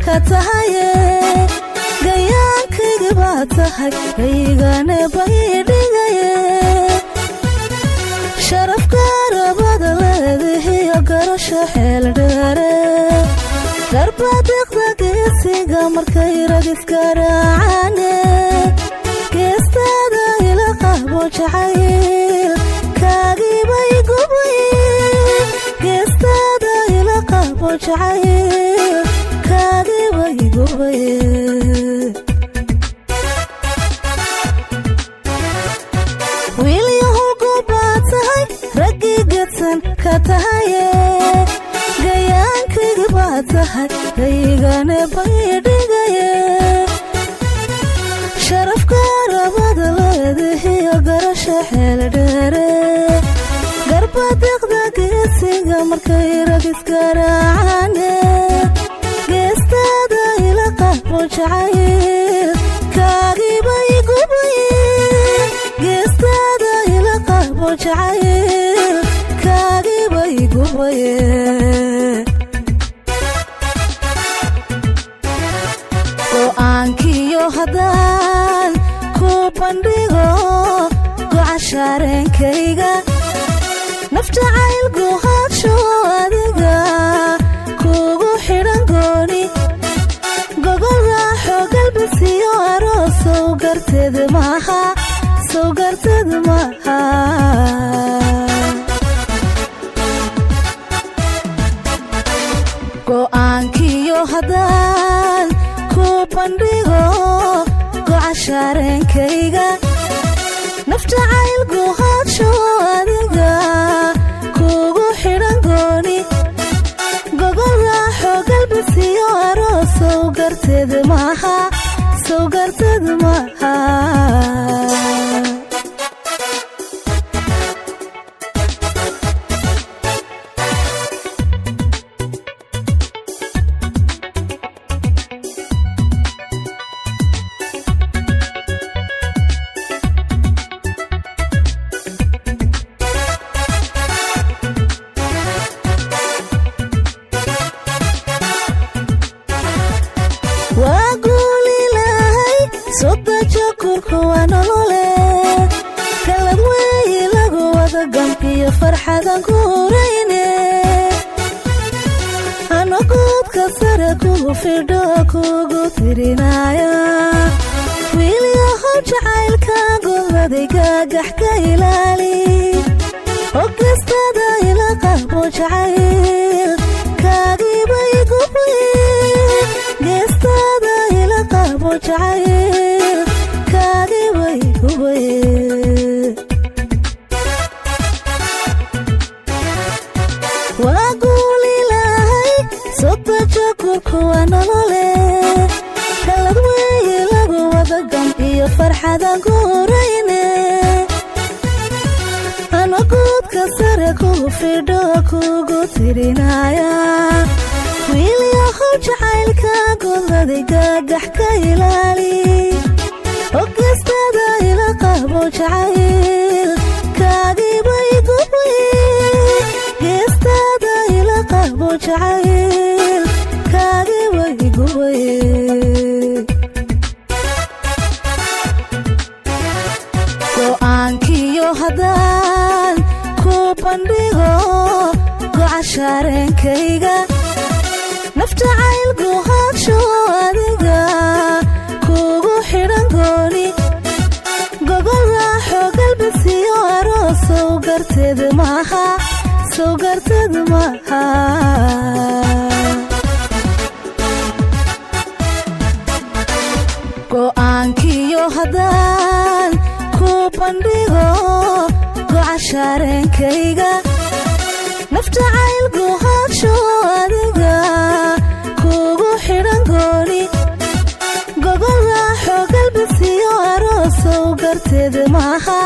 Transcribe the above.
katahaye gayaankayga baa tahay gaygane baydhigaye sharafka rabada leedahiyo garasho xeel dheere garbadeeqda geesiga markay ragiska raacane geestaada ila qabo jacayl kaagibay gubay geestaada ila qabo jacayl kaagibay gubay wiilyahow gobaad tahay raggii gedsan ka tahaye gayaankayga baa tahay gaygane baydhigaye sharafka rabada leedahiyo garasho xeel dheere garbadeeqda geesiga markay ragiska raacane geestaada ila qabo jacayl kaagibay gubay geestaada ila qabo jacayl kaagibay gubay go'aankiyo haddaan ku bandhigo gocashaarenkayga naf jacayl guhaadsho adiga kugu xidhan gooni gogol raaxo galbisiyo aroos sow garteed maaha go'aankiyo haddaan ku bandhigo gocashaarenkayga naf jacayl guhaadsho adiga kugu xidhan gooni gogol raaxo galbisiyo aroos sow garteed maaha sodajo kurku waa nolole kalad weeye lagu wada gambiyo farxadan ku hurayne ano guudka sare kugu fidho kugu tirinaya wiilyahow jacaylka godladay gaagax ka ilaali ogestada ila qabo jacayl kaagibay gubay geestada ila qabo jacayl kaagibay gubay waa guulilahay sodajo kurku waa nolole kalad weeye lagu wada gambiyo farxadan ku hurayne ano guudka sare kugu fidho kugu tirinaya wiilyahow jacaylka godladay gaagax ka ilaali ogestada ila qabo jacayl kaagibay gubay geestada ila qabo jacayl kaagibay gubay go'aankiyo haddaan ku bandhigo gocashaarenkayga naf jacayl guhaadsho adiga kugu xidhan gooni gogol raaxo galbisiyo aroos sow garteed maaha go'aankiyo haddaan ku bandhigo gocashaarenkayga naf jacayl guhaadsho adiga kugu xidhan gooni gogol raaxo galbisiyo aroos sow garteed maaha